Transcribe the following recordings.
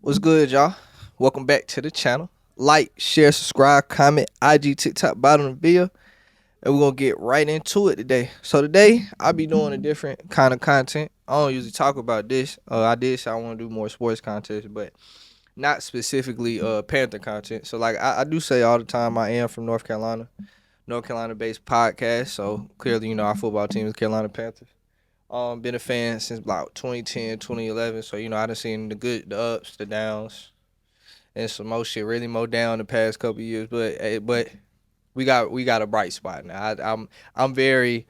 What's good, y'all? Welcome back to the channel. Like, share, subscribe, comment, IG, TikTok, bottom of the video, and we're gonna get right into it today. So today, I'll be doing a different kind of content. I don't usually talk about this. I did say I want to do more sports content, but not specifically Panther content. So like I do say all the time, I am from North Carolina based podcast. So clearly, our football team is Carolina Panthers. Been a fan since about 2010, 2011. So I done seen the good, the ups, the downs, and some more shit really more down the past couple of years. But we got a bright spot now. I'm very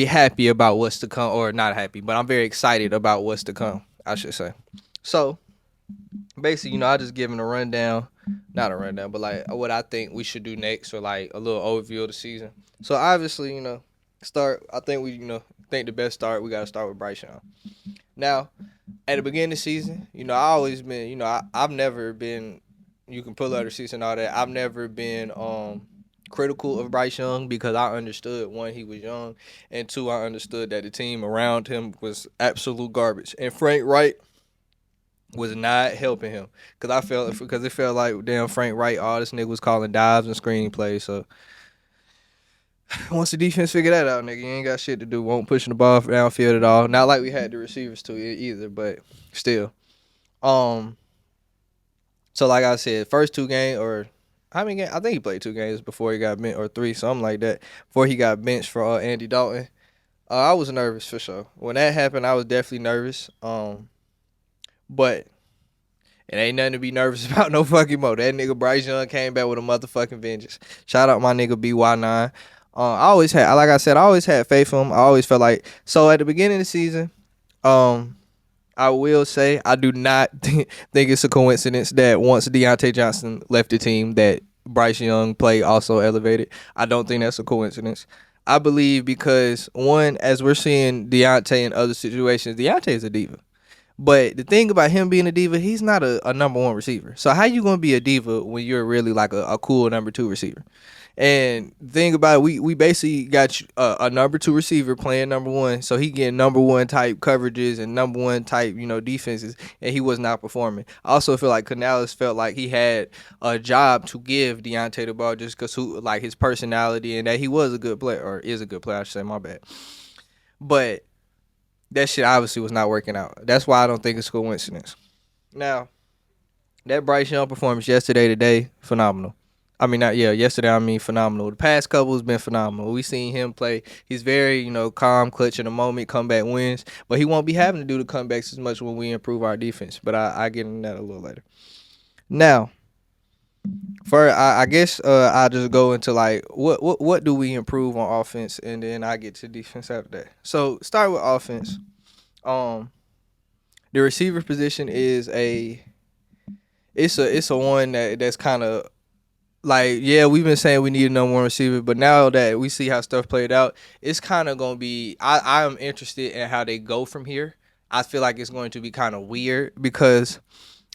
happy about what's to come, or not happy, but I'm very excited about what's to come, I should say. So basically, I just giving a rundown, not a rundown, but like what I think we should do next, or like a little overview of the season. So obviously, start. I think think the best start we got to start with Bryce Young. Now, at the beginning of the season, I always been, I've never been. You can pull out the season and all that. I've never been critical of Bryce Young because I understood, one, he was young, and two, I understood that the team around him was absolute garbage. And Frank Wright was not helping him because it felt like damn Frank Wright, all this nigga was calling dives and screen plays. So once the defense figure that out, nigga, you ain't got shit to do. Won't pushing the ball downfield at all. Not like we had the receivers to either, but still. Um. So like I said, first two games, or how many games? I think he played two games before he got benched, or three, something like that. Before he got benched for Andy Dalton, I was nervous for sure. When that happened, I was definitely nervous. But it ain't nothing to be nervous about no fucking more. That nigga Bryce Young came back with a motherfucking vengeance. Shout out my nigga BY9. I always had, like I said, I always had faith in him. I always felt like, so at the beginning of the season, I will say I do not think it's a coincidence that once Deontay Johnson left the team that Bryce Young play also elevated. I don't think that's a coincidence. I believe because, one, as we're seeing Deontay in other situations, Deontay is a diva. But the thing about him being a diva, he's not a number one receiver. So how you gonna be a diva when you're really like a cool number two receiver? And the thing about it, we basically got a number two receiver playing number one, so he getting number one type coverages and number one type defenses, and he was not performing. I also feel like Canales felt like he had a job to give Deontay the ball just because like his personality and that he was a good player, or is a good player, I should say. My bad, but that shit obviously was not working out. That's why I don't think it's a coincidence. Now, that Bryce Young performance yesterday, today, phenomenal. I mean, not yeah, yesterday. I mean, phenomenal. The past couple has been phenomenal. We seen him play. He's very, calm, clutch in the moment, comeback wins. But he won't be having to do the comebacks as much when we improve our defense. But I get into that a little later. Now, I guess I'll just go into like what do we improve on offense, and then I get to defense after that. So start with offense. Um, the receiver position is it's a one that's kind of like, yeah, we've been saying we need a number one receiver, but now that we see how stuff played out, it's kind of gonna be. I am interested in how they go from here. I feel like it's going to be kind of weird because,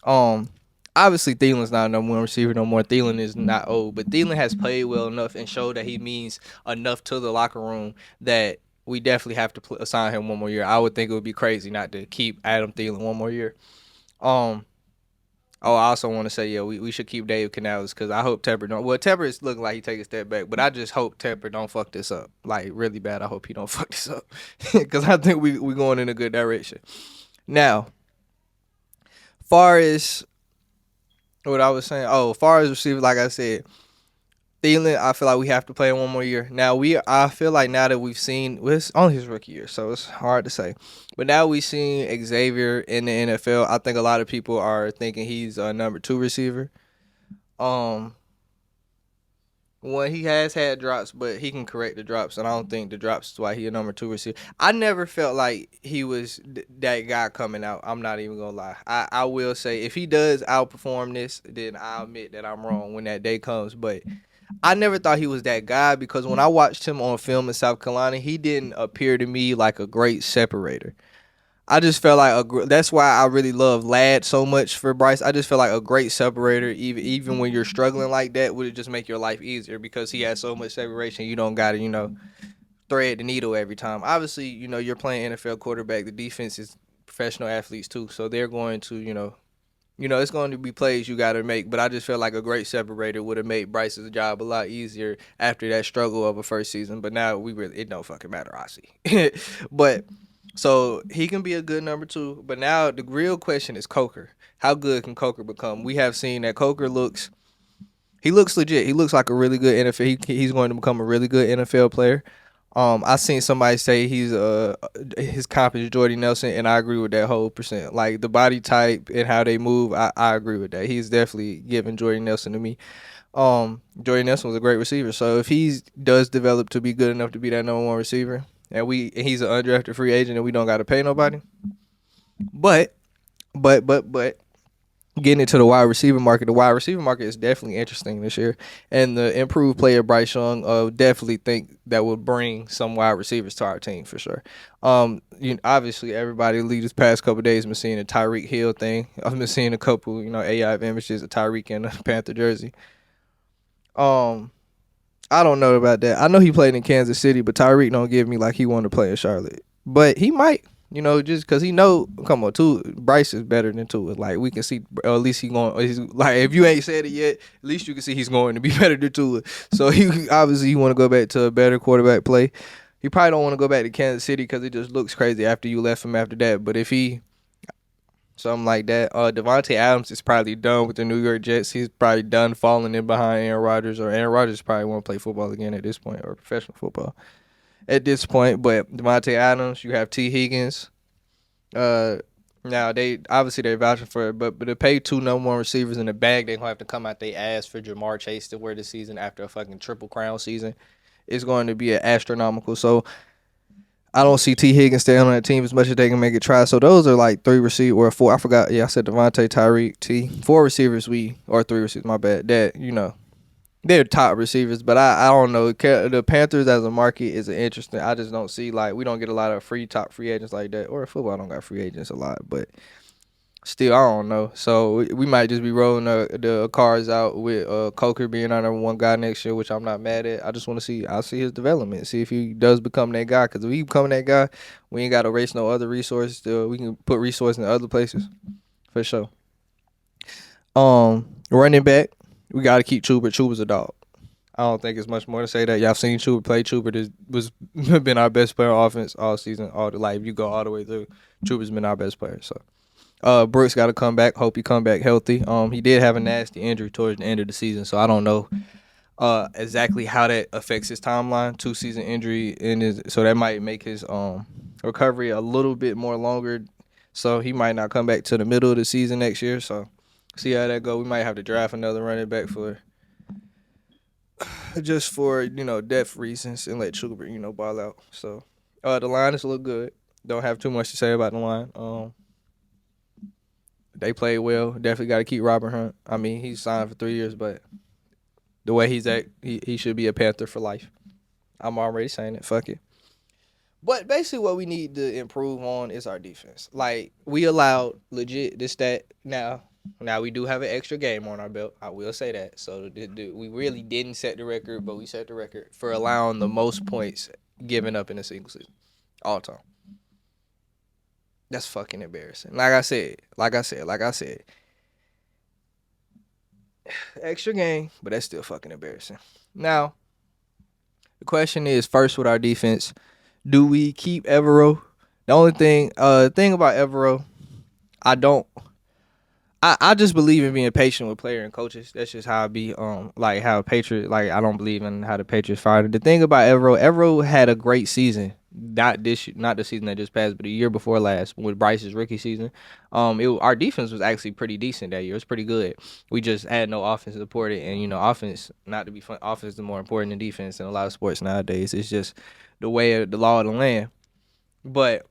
um, obviously Thielen's not a number one receiver no more. Thielen is not old, but Thielen has played well enough and showed that he means enough to the locker room that we definitely have to assign him one more year. I would think it would be crazy not to keep Adam Thielen one more year. Um, Oh, I also want to say, yeah, we should keep Dave Canales because I hope Tepper don't. Well, Tepper is looking like he take a step back, but I just hope Tepper don't fuck this up. Like, really bad. I hope he don't fuck this up because I think we going in a good direction. Now, far as what I was saying, far as receivers, like I said, Thielen, I feel like we have to play one more year. Now I feel like now that we've seen, well, it's only his rookie year, so it's hard to say. But now we've seen Xavier in the NFL. I think a lot of people are thinking he's a number two receiver. Um, One, he has had drops, but he can correct the drops, and I don't think the drops is why he a number two receiver. I never felt like he was that guy coming out. I'm not even gonna lie. I will say if he does outperform this, then I'll admit that I'm wrong when that day comes. But I never thought he was that guy because when I watched him on film in South Carolina, he didn't appear to me like a great separator. I just felt like that's why I really love Ladd so much for Bryce. I just feel like a great separator, even when you're struggling like that, would it just make your life easier because he has so much separation. You don't got to thread the needle every time. Obviously, you're playing NFL quarterback. The defense is professional athletes too, so they're going to It's going to be plays you got to make, but I just feel like a great separator would have made Bryce's job a lot easier after that struggle of a first season. But now it don't fucking matter, I see. But so he can be a good number two. But now the real question is Coker. How good can Coker become? We have seen that Coker looks legit. He looks like a really good NFL. He's going to become a really good NFL player. I seen somebody say his comp is Jordy Nelson, and I agree with that whole percent. Like the body type and how they move, I agree with that. He's definitely giving Jordy Nelson to me. Jordy Nelson was a great receiver, so if he does develop to be good enough to be that number one receiver, and he's an undrafted free agent, and we don't got to pay nobody. But but getting into the wide receiver market is definitely interesting this year. And the improved play of Bryce Young, definitely think that will bring some wide receivers to our team for sure. Obviously everybody these past couple of days been seeing the Tyreek Hill thing. I've been seeing a couple, AI images of Tyreek in a Panther jersey. Um, I don't know about that. I know he played in Kansas City, but Tyreek don't give me like he wanted to play in Charlotte. But he might, just because he know. Come on, Bryce is better than Tua. Like we can see, or at least he going. He's like if you ain't said it yet, at least you can see he's going to be better than Tua. So he obviously want to go back to a better quarterback play. He probably don't want to go back to Kansas City because it just looks crazy after you left him after that. But if he something like that. Devontae Adams is probably done with the New York Jets. He's probably done falling in behind Aaron Rodgers, or Aaron Rodgers probably won't play football again at this point, or professional football at this point. But Devontae Adams, you have T. Higgins. Uh, Now they're vouching for it, but to pay two number one receivers in the bag, they're gonna have to come out they ass for Jamar Chase to wear the season after a fucking triple crown season. It's going to be an astronomical. So I don't see T. Higgins staying on that team as much as they can make it try. So those are like three receivers or four. I forgot. Yeah, I said Devontae, Tyreek, T. Four receivers or three receivers. My bad. They're top receivers, but I don't know. The Panthers as a market is interesting. I just don't see like we don't get a lot of top free agents like that, or football don't got free agents a lot, but still I don't know. So we might just be rolling the cars out with Coker being our number one guy next year, which I'm not mad at. I just want to see. I'll see his development, see if he does become that guy. Because if he become that guy, we ain't got to waste no other resources. We can put resources in other places for sure. Running back, we got to keep Chuba. Chuba's a dog. I don't think it's much more to say that. Y'all seen Chuba play. Chuba was been our best player on offense all season. If you go all the way through, Chuba's been our best player. So. Brooks got to come back. Hope he come back healthy. He did have a nasty injury towards the end of the season, so I don't know exactly how that affects his timeline. 2-season injury so that might make his recovery a little bit more longer. So he might not come back to the middle of the season next year. So see how that go. We might have to draft another running back for depth reasons and let Chuba ball out. So the line is look good. Don't have too much to say about the line. They played well. Definitely got to keep Robert Hunt. I mean, he's signed for 3 years, but the way he's at, he should be a Panther for life. I'm already saying it. Fuck it. But basically what we need to improve on is our defense. Like, we allowed legit this stat. Now we do have an extra game on our belt. I will say that. So we really didn't set the record, but we set the record for allowing the most points given up in a single season. All time. That's fucking embarrassing. Like I said. Extra game, but that's still fucking embarrassing. Now, the question is first with our defense, do we keep Evero? The only thing about Evero, I just believe in being patient with player and coaches. That's just how I be like how Patriot I don't believe in how the Patriots fired. The thing about Evero had a great season. Not the season that just passed, but the year before last with Bryce's rookie season. Our defense was actually pretty decent that year. It was pretty good. We just had no offense to support it, and offense not to be fun. Offense is more important than defense in a lot of sports nowadays. It's just the way of the law of the land. But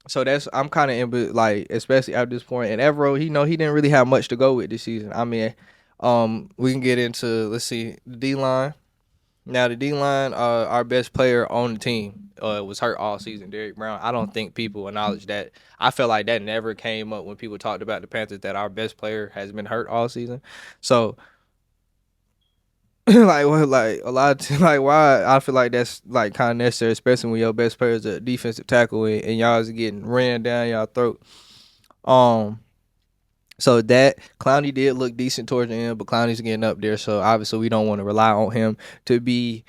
so I'm kind of in, especially at this point. And Evero, he didn't really have much to go with this season. I mean, we can get into let's see the D line. Now the D line, our best player on the team was hurt all season, Derrick Brown. I don't think people acknowledge that. I felt like that never came up when people talked about the Panthers that our best player has been hurt all season. So a lot of why I feel like that's kind of necessary, especially when your best player is a defensive tackle and y'all is getting ran down y'all throat. So that Clowney did look decent towards the end, but Clowney's getting up there. So obviously we don't want to rely on him to be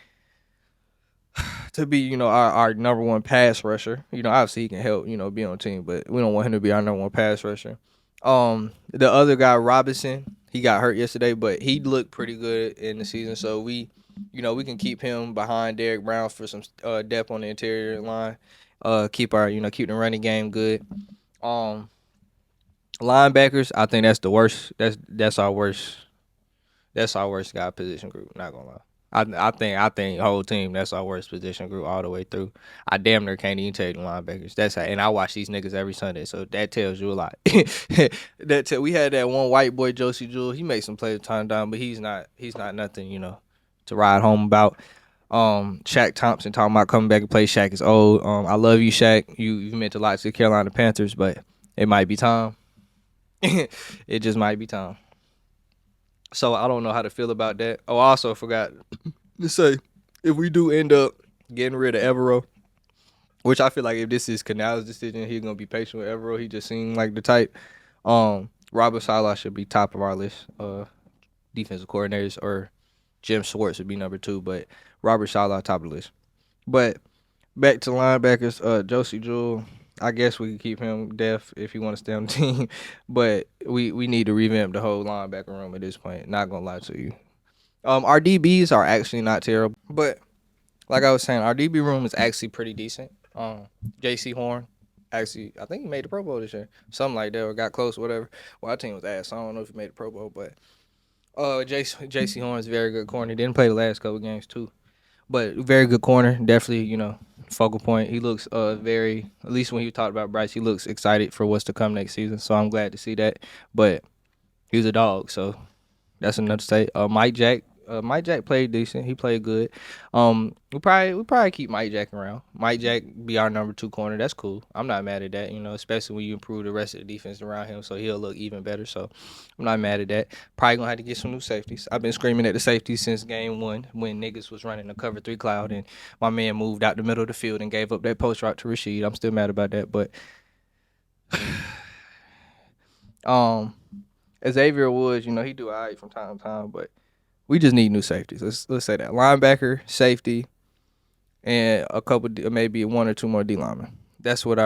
our number one pass rusher. Obviously he can help, be on the team, but we don't want him to be our number one pass rusher. The other guy, Robinson, he got hurt yesterday, but he looked pretty good in the season. So we can keep him behind Derrick Brown for some depth on the interior line. Keep the running game good. Linebackers, I think that's the worst. That's our worst. That's our worst guy position group. Not gonna lie. I think the whole team, that's our worst position group all the way through. I damn near can't even tell you the linebackers. And I watch these niggas every Sunday, so that tells you a lot. We had that one white boy, Josie Jewell. He made some plays time down, but he's not nothing, to ride home about. Shaq Thompson talking about coming back and play. Shaq is old. I love you, Shaq. You meant a lot to the Carolina Panthers, but it might be time. It just might be time. So I don't know how to feel about that. Oh, I also forgot to say, if we do end up getting rid of Evero, which I feel like if this is Canal's decision, he's gonna be patient with Evero. He just seemed like the type. Robert Saleh should be top of our list. Defensive coordinators, or Jim Schwartz would be number 2, but Robert Saleh top of the list. But back to linebackers, Josie Jewell. I guess we can keep him def if he want to stay on the team, but we need to revamp the whole linebacker room at this point. Not gonna lie to you. Our DBs are actually not terrible, but like I was saying, our DB room is actually pretty decent. J.C. Horn, actually, I think he made the Pro Bowl this year, something like that, or got close, whatever. Well, our team was ass, so I don't know if he made the Pro Bowl, but J.C. Horn is very good corner. He didn't play the last couple games too, but very good corner. Definitely, focal point. He looks very, at least when he talked about Bryce, he looks excited for what's to come next season. So I'm glad to see that. But he was a dog, so that's enough to say. Mike Jack played decent. He played good. We probably keep Mike Jack around. Mike Jack be our number 2 corner. That's cool. I'm not mad at that. Especially when you improve the rest of the defense around him, so he'll look even better. So I'm not mad at that. Probably gonna have to get some new safeties. I've been screaming at the safeties since game 1 when niggas was running the cover 3 cloud and my man moved out the middle of the field and gave up that post route to Rashid. I'm still mad about that, but Xavier Woods, he do all right from time to time, but we just need new safeties. Let's say that. Linebacker, safety, and a couple, maybe 1 or 2 more D linemen. That's what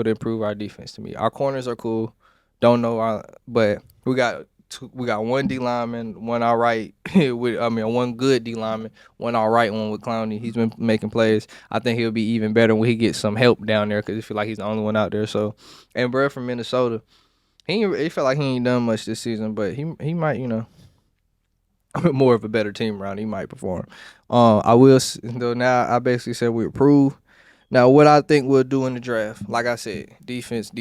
improve our defense to me. Our corners are cool. Don't know but we got 1 D lineman, 1 all right one good D lineman, 1 all right one with Clowney. He's been making plays. I think he'll be even better when he gets some help down there because I feel like he's the only one out there. So, and Brad from Minnesota, he felt like he ain't done much this season, but he might, more of a better team around, he might perform. I will, though. Now I basically said we approve. Now what I think we'll do in the draft, like I said, defense.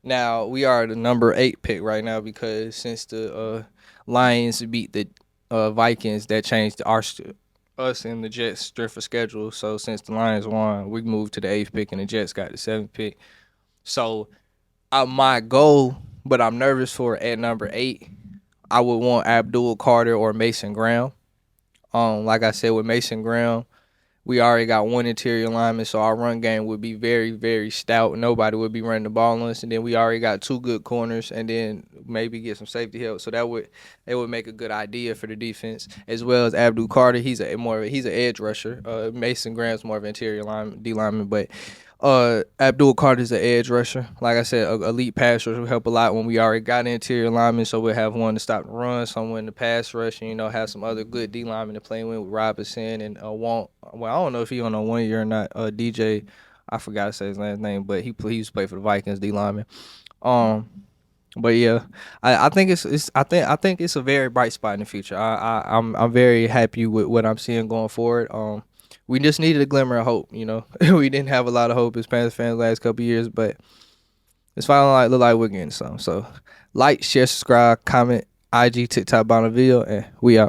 Now we are the number 8 pick right now because since the Lions beat the Vikings, that changed us and the Jets' strength of schedule. So since the Lions won, we moved to the 8th pick and the Jets got the 7th pick. So my goal, but I'm nervous for at number 8. I would want Abdul Carter or Mason Graham. Like I said, with Mason Graham, we already got 1 interior lineman, so our run game would be very, very stout. Nobody would be running the ball on us, and then we already got 2 good corners, and then maybe get some safety help. So it would make a good idea for the defense, as well as Abdul Carter. He's an edge rusher. Mason Graham's more of an interior D lineman, but Abdul Carter's an edge rusher. Like I said, elite pass rush will help a lot when we already got an interior lineman, so we'll have 1 to stop the run, someone to pass rush, and have some other good D linemen to play with Robinson and I don't know if he on a 1 year or not. DJ, I forgot to say his last name, but he used to play for the Vikings D lineman. But yeah, I think I think it's a very bright spot in the future. I'm very happy with what I'm seeing going forward. We just needed a glimmer of hope, We didn't have a lot of hope as Panthers fans last couple of years, but it's finally look like we're getting some. So like, share, subscribe, comment, IG, TikTok, bottom video, and we out.